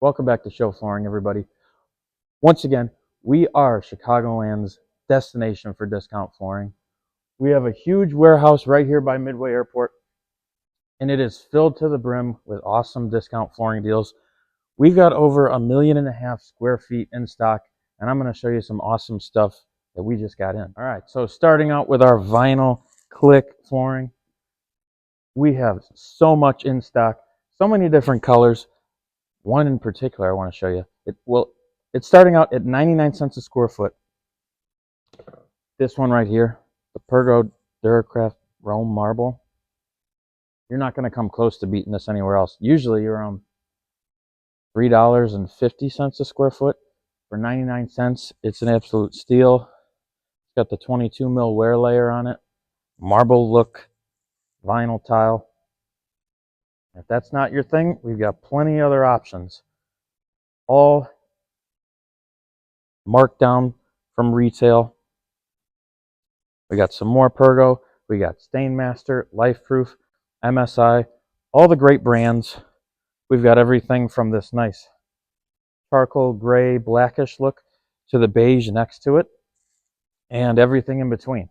Welcome back to Show Flooring, everybody. Once again, we are Chicagoland's destination for discount flooring. We have a huge warehouse right here by Midway Airport, and it is filled to the brim with awesome discount flooring deals. We've got over 1.5 million square feet in stock, and I'm going to show you some awesome stuff that we just got in. All right, so starting out with our vinyl click flooring, we have so much in stock, so many different colors. One in particular I want to show you. It's starting out at 99 cents a square foot. This one right here, the Pergo Duracraft Rome Marble. You're not going to come close to beating this anywhere else. Usually you're around $3.50 a square foot. For 99 cents, it's an absolute steal. It's got the 22 mil wear layer on it. Marble look, vinyl tile. If that's not your thing, we've got plenty other options. All marked down from retail. We got some more Pergo. We got Stainmaster, Lifeproof, MSI, all the great brands. We've got everything from this nice charcoal gray blackish look to the beige next to it, and everything in between.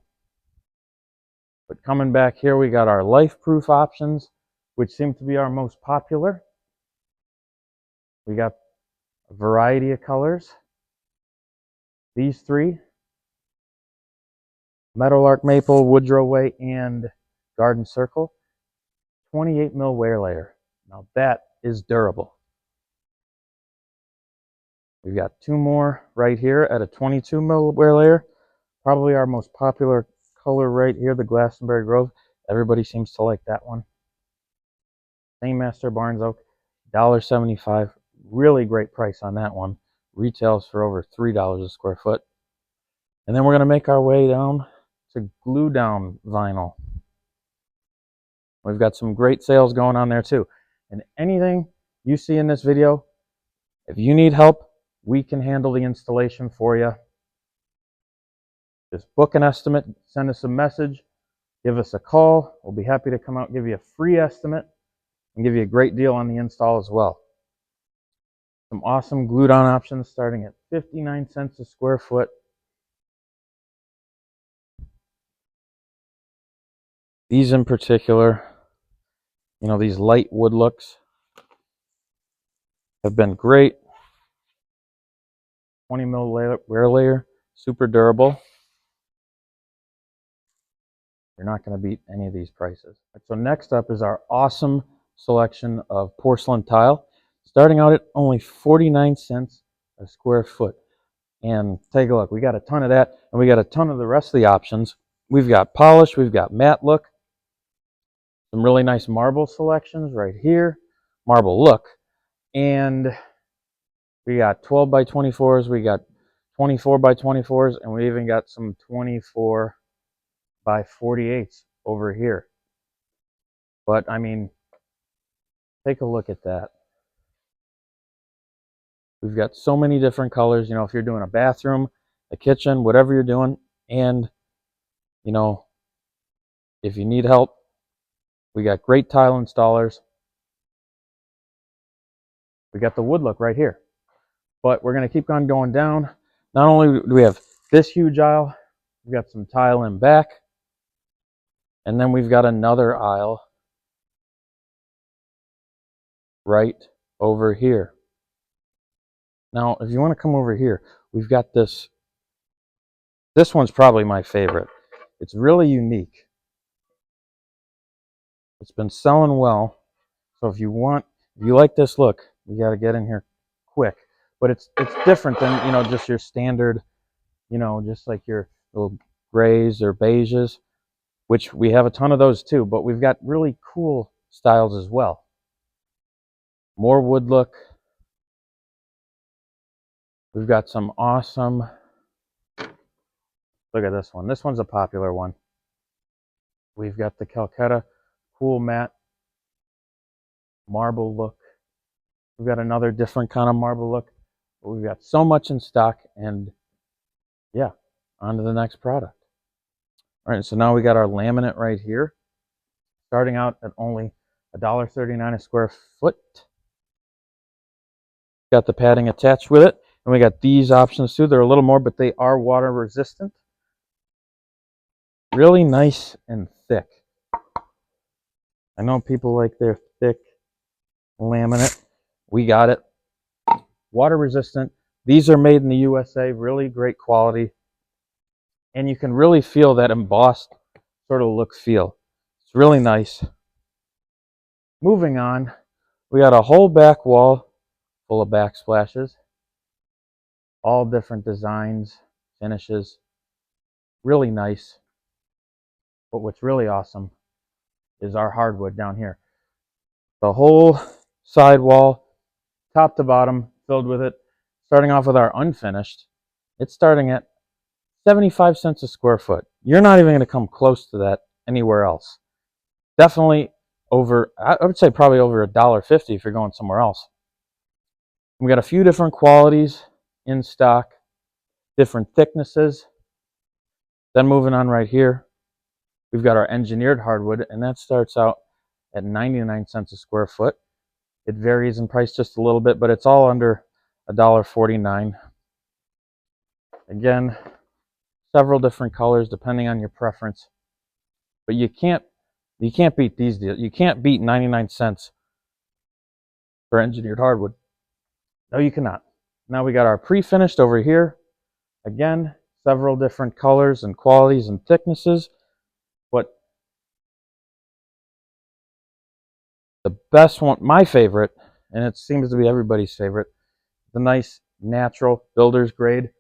But coming back here, we got our Lifeproof options, which seem to be our most popular. We got a variety of colors. These three: Meadowlark Maple, Woodrow Way, and Garden Circle. 28 mil wear layer. Now that is durable. We've got two more right here at a 22 mil wear layer. Probably our most popular color right here, the Glastonbury Grove. Everybody seems to like that one. Stainmaster Barnes Oak, $1.75. Really great price on that one. Retails for over $3 a square foot. And then we're going to make our way down to glue down vinyl. We've got some great sales going on there too. And anything you see in this video, if you need help, we can handle the installation for you. Just book an estimate, send us a message, give us a call. We'll be happy to come out and give you a free estimate and give you a great deal on the install as well. Some awesome glue down options starting at 59 cents a square foot. These in particular, these light wood looks have been great. 20 mil wear layer, super durable. You're not going to beat any of these prices. So next up is our awesome selection of porcelain tile, starting out at only 49 cents a square foot. And take a look, we got a ton of that, and we got a ton of the rest of the options. We've got polish, we've got matte look, some really nice marble selections right here, marble look, and we got 12 by 24s, we got 24 by 24s, and we even got some 24 by 48s over here. But I mean, take a look at that. We've got so many different colors, if you're doing a bathroom, a kitchen, whatever you're doing. And if you need help, we got great tile installers. We got the wood look right here. But we're going to keep on going down. Not only do we have this huge aisle, we've got some tile in back. And then we've got another aisle right over here. Now, if you want to come over here, we've got this. This one's probably my favorite. It's really unique. It's been selling well. So if you like this look, you got to get in here quick. But it's different than, just your standard, just like your little grays or beiges, which we have a ton of those too, but we've got really cool styles as well. More wood look. We've got some awesome, look at this one. This one's a popular one. We've got the Calcutta cool matte marble look. We've got another different kind of marble look. But we've got so much in stock, and yeah, on to the next product. All right, so now we got our laminate right here, starting out at only $1.39 a square foot. Got the padding attached with it. And we got these options too. They're a little more, but they are water resistant. Really nice and thick. I know people like their thick laminate. We got it. Water resistant. These are made in the USA. Really great quality. And you can really feel that embossed sort of look feel. It's really nice. Moving on, we got a whole back wall full of backsplashes. All different designs, finishes. Really nice. But what's really awesome is our hardwood down here. The whole side wall, top to bottom, filled with it. Starting off with our unfinished, it's starting at 75 cents a square foot. You're not even going to come close to that anywhere else. Definitely over, I would say probably over $1.50 if you're going somewhere else. We got a few different qualities in stock, different thicknesses. Then moving on right here, we've got our engineered hardwood, and that starts out at 99 cents a square foot. It varies in price just a little bit, but it's all under $1.49. Again, several different colors depending on your preference. But you can't beat these deals. You can't beat 99 cents for engineered hardwood. No, you cannot. Now we got our pre-finished over here. Again, several different colors and qualities and thicknesses. But the best one, my favorite, and it seems to be everybody's favorite, the nice natural builder's grade.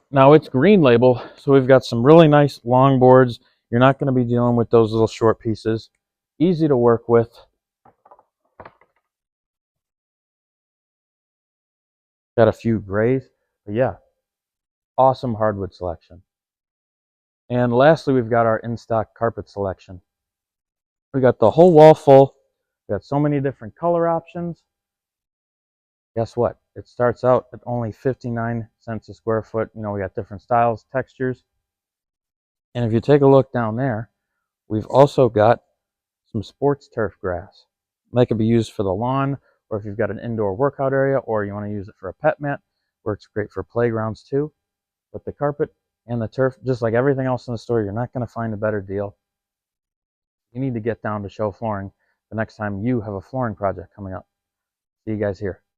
Now it's green label, so we've got some really nice long boards. You're not going to be dealing with those little short pieces. Easy to work with. Got a few grays, but yeah, awesome hardwood selection. And lastly, we've got our in-stock carpet selection. We got the whole wall full. We got so many different color options. Guess what? It starts out at only 59 cents a square foot. You know, we got different styles, textures. And if you take a look down there, we've also got some sports turf grass. That could be used for the lawn, or if you've got an indoor workout area, or you want to use it for a pet mat. Works great for playgrounds too. But the carpet and the turf, just like everything else in the store, you're not going to find a better deal. You need to get down to Show Flooring the next time you have a flooring project coming up. See you guys here.